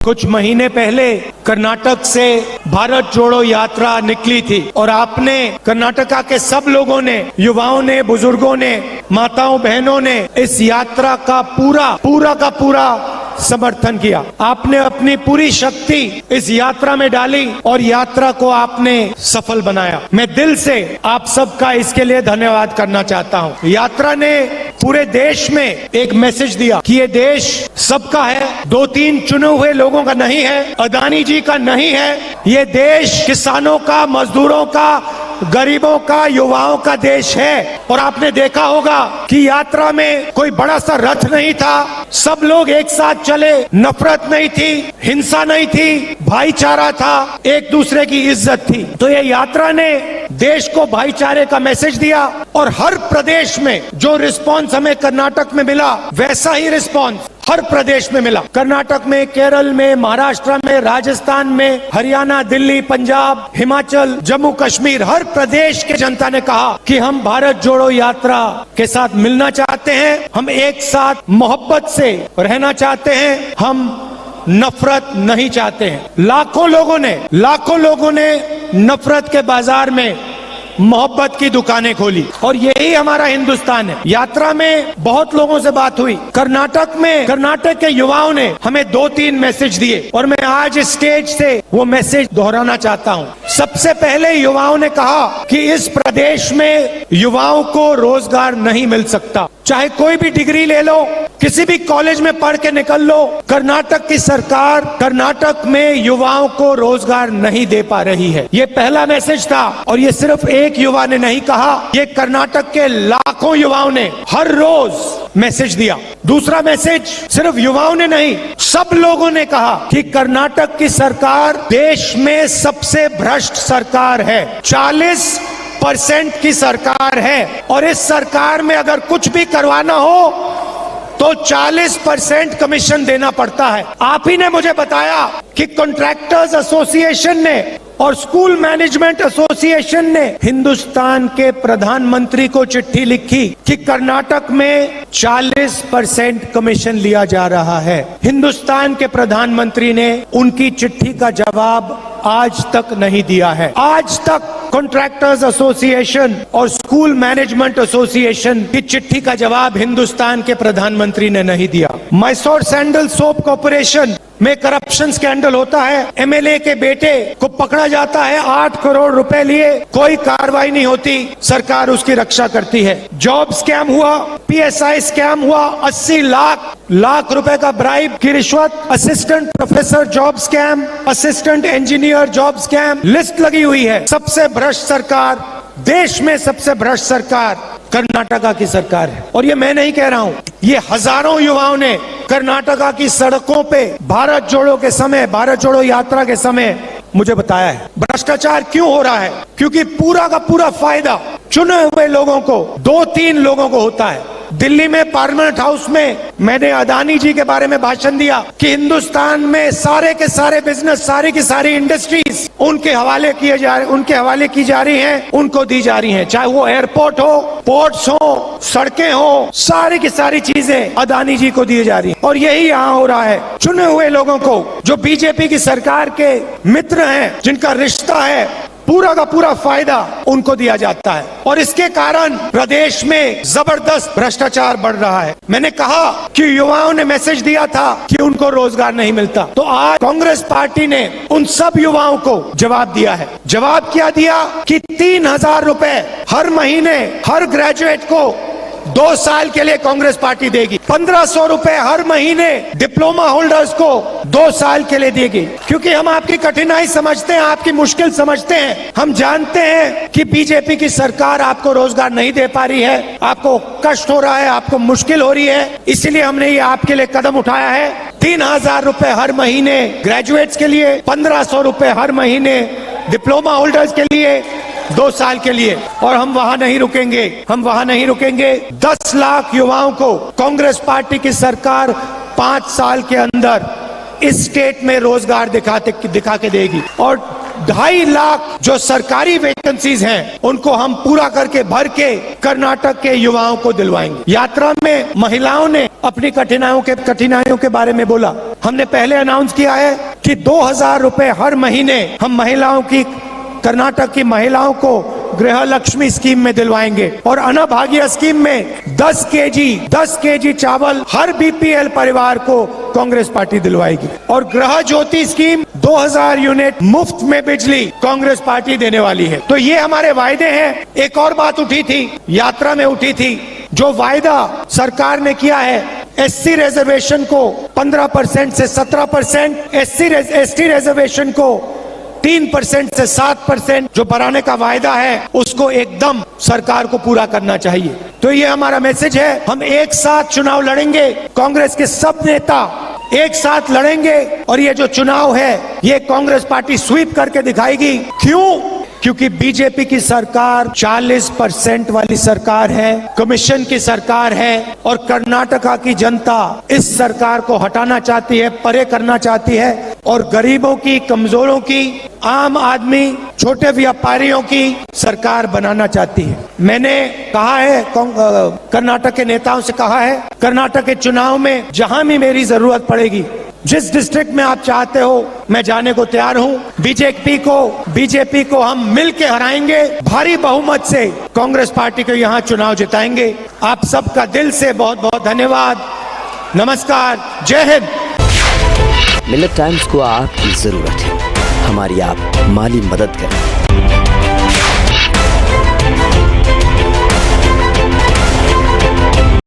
कुछ महीने पहले कर्नाटक से भारत जोड़ो यात्रा निकली थी और आपने कर्नाटका के सब लोगों ने, युवाओं ने, बुजुर्गों ने, माताओं बहनों ने इस यात्रा का पूरा समर्थन किया। आपने अपनी पूरी शक्ति इस यात्रा में डाली और यात्रा को आपने सफल बनाया। मैं दिल से आप सबका इसके लिए धन्यवाद करना चाहता हूँ। यात्रा ने पूरे देश में एक मैसेज दिया कि ये देश सबका है, 2-3 चुने हुए लोगों का नहीं है, अदानी जी का नहीं है। ये देश किसानों का, मजदूरों का, गरीबों का, युवाओं का देश है। और आपने देखा होगा कि यात्रा में कोई बड़ा सा रथ नहीं था, सब लोग एक साथ चले, नफरत नहीं थी, हिंसा नहीं थी, भाईचारा था, एक दूसरे की इज्जत थी। तो ये यात्रा ने देश को भाईचारे का मैसेज दिया और हर प्रदेश में जो रिस्पॉन्स हमें कर्नाटक में मिला वैसा ही रिस्पॉन्स हर प्रदेश में मिला। कर्नाटक में, केरल में, महाराष्ट्र में, राजस्थान में, हरियाणा, दिल्ली, पंजाब, हिमाचल, जम्मू कश्मीर, हर प्रदेश के जनता ने कहा कि हम भारत जोड़ो यात्रा के साथ मिलना चाहते हैं, हम एक साथ मोहब्बत से रहना चाहते हैं, हम नफरत नहीं चाहते हैं। लाखों लोगों ने नफरत के बाजार में मोहब्बत की दुकानें खोली और यही हमारा हिंदुस्तान है। यात्रा में बहुत लोगों से बात हुई। कर्नाटक के युवाओं ने हमें 2-3 मैसेज दिए और मैं आज इस स्टेज से वो मैसेज दोहराना चाहता हूँ। सबसे पहले युवाओं ने कहा कि इस प्रदेश में युवाओं को रोजगार नहीं मिल सकता। चाहे कोई भी डिग्री ले लो, किसी भी कॉलेज में पढ़ के निकल लो, कर्नाटक की सरकार कर्नाटक में युवाओं को रोजगार नहीं दे पा रही है। ये पहला मैसेज था और ये सिर्फ एक युवा ने नहीं कहा, ये कर्नाटक के लाखों युवाओं ने हर रोज मैसेज दिया। दूसरा मैसेज सिर्फ युवाओं ने नहीं, सब लोगों ने कहा कि कर्नाटक की सरकार देश में सबसे भ्रष्ट सरकार है, 40% की सरकार है और इस सरकार में अगर कुछ भी करवाना हो तो 40% कमीशन देना पड़ता है। आप ही ने मुझे बताया कि कॉन्ट्रैक्टर्स एसोसिएशन ने और स्कूल मैनेजमेंट एसोसिएशन ने हिंदुस्तान के प्रधानमंत्री को चिट्ठी लिखी कि कर्नाटक में 40% कमीशन लिया जा रहा है। हिंदुस्तान के प्रधानमंत्री ने उनकी चिट्ठी का जवाब आज तक नहीं दिया है। आज तक कॉन्ट्रैक्टर्स एसोसिएशन और स्कूल मैनेजमेंट एसोसिएशन की चिट्ठी का जवाब हिंदुस्तान के प्रधानमंत्री ने नहीं दिया। मैसूर सैंडल सोप कॉर्पोरेशन में करप्शन स्कैंडल होता है, एमएलए के बेटे को पकड़ा जाता है, 8 करोड़ रुपए लिए, कोई कार्रवाई नहीं होती, सरकार उसकी रक्षा करती है। जॉब स्कैम हुआ, पीएसआई स्कैम हुआ, 80 लाख रुपए का ब्राइब की रिश्वत, assistant professor job scam, assistant engineer job scam, list लगी हुई है। सबसे भ्रष्ट सरकार, देश में सबसे भ्रष्ट सरकार कर्नाटका की सरकार है। और ये मैं नहीं कह रहा हूं, ये हजारों युवाओं ने कर्नाटका की सड़कों पे भारत जोड़ो यात्रा के समय मुझे बताया है। भ्रष्टाचार क्यों हो रहा है? क्योंकि पूरा का पूरा फायदा चुने हुए लोगों को, 2-3 लोगों को होता है। दिल्ली में पार्लियामेंट हाउस में मैंने अदानी जी के बारे में भाषण दिया कि हिंदुस्तान में सारे के सारे बिजनेस, सारी की सारी इंडस्ट्रीज उनके हवाले की जा रही हैं, उनको दी जा रही हैं। चाहे वो एयरपोर्ट हो, पोर्ट्स हो, सड़कें हो, सारी की सारी चीजें अदानी जी को दी जा रही हैं। और यही यहाँ हो रहा है। चुने हुए लोगों को, जो बीजेपी की सरकार के मित्र हैं, जिनका रिश्ता है, पूरा का पूरा फायदा उनको दिया जाता है और इसके कारण प्रदेश में जबरदस्त भ्रष्टाचार बढ़ रहा है। मैंने कहा कि युवाओं ने मैसेज दिया था कि उनको रोजगार नहीं मिलता, तो आज कांग्रेस पार्टी ने उन सब युवाओं को जवाब दिया है। जवाब क्या दिया कि 3,000 रुपए हर महीने हर ग्रेजुएट को 2 साल के लिए कांग्रेस पार्टी देगी। 1,500 रुपए हर महीने डिप्लोमा होल्डर्स को 2 साल के लिए देगी। क्योंकि हम आपकी कठिनाई समझते हैं, आपकी मुश्किल समझते हैं। हम जानते हैं कि बीजेपी की सरकार आपको रोजगार नहीं दे पा रही है, आपको कष्ट हो रहा है, आपको मुश्किल हो रही है, इसीलिए हमने ये आपके लिए कदम उठाया है। 3,000 रुपए हर महीने ग्रेजुएट्स के लिए, 1,500 रुपए हर महीने डिप्लोमा होल्डर्स के लिए, 2 साल के लिए। और हम वहां नहीं रुकेंगे। 10 लाख युवाओं को कांग्रेस पार्टी की सरकार 5 साल के अंदर इस स्टेट में रोजगार दिखा के देगी और 2.5 लाख जो सरकारी वैकेंसीज हैं उनको हम पूरा करके भर के कर्नाटक के युवाओं को दिलवाएंगे। यात्रा में महिलाओं ने अपनी कठिनाइयों के बारे में बोला। हमने पहले अनाउंस किया है कि 2,000 रुपए हर महीने हम महिलाओं की, कर्नाटक की महिलाओं को गृह लक्ष्मी स्कीम में दिलवाएंगे और अन्नभाग्य स्कीम में 10 केजी चावल हर बीपीएल परिवार को कांग्रेस पार्टी दिलवाएगी और गृह ज्योति स्कीम 2,000 यूनिट मुफ्त में बिजली कांग्रेस पार्टी देने वाली है। तो ये हमारे वायदे हैं। एक और बात उठी थी, यात्रा में उठी थी, जो वायदा सरकार ने किया है एससी रिजर्वेशन को 15% से 17%, एसटी रिजर्वेशन को 3% से 7% जो बढ़ाने का वायदा है उसको एकदम सरकार को पूरा करना चाहिए। तो ये हमारा मैसेज है। हम एक साथ चुनाव लड़ेंगे, कांग्रेस के सब नेता एक साथ लड़ेंगे और ये जो चुनाव है ये कांग्रेस पार्टी स्वीप करके दिखाएगी। क्यों? क्योंकि बीजेपी की सरकार 40% वाली सरकार है, कमीशन की सरकार है और कर्नाटका की जनता इस सरकार को हटाना चाहती है, परे करना चाहती है और गरीबों की, कमजोरों की, आम आदमी, छोटे व्यापारियों की सरकार बनाना चाहती है। मैंने कहा है, कर्नाटक के नेताओं से कहा है, कर्नाटक के चुनाव में जहां भी मेरी जरूरत पड़ेगी, जिस डिस्ट्रिक्ट में आप चाहते हो मैं जाने को तैयार हूं। बीजेपी को हम मिलके हराएंगे, भारी बहुमत से कांग्रेस पार्टी को यहां चुनाव जिताएंगे। आप सबका दिल से बहुत बहुत धन्यवाद। नमस्कार, जय हिंद। मिलेट टाइम्स को आपकी जरूरत है, हमारी आप माली मदद करें।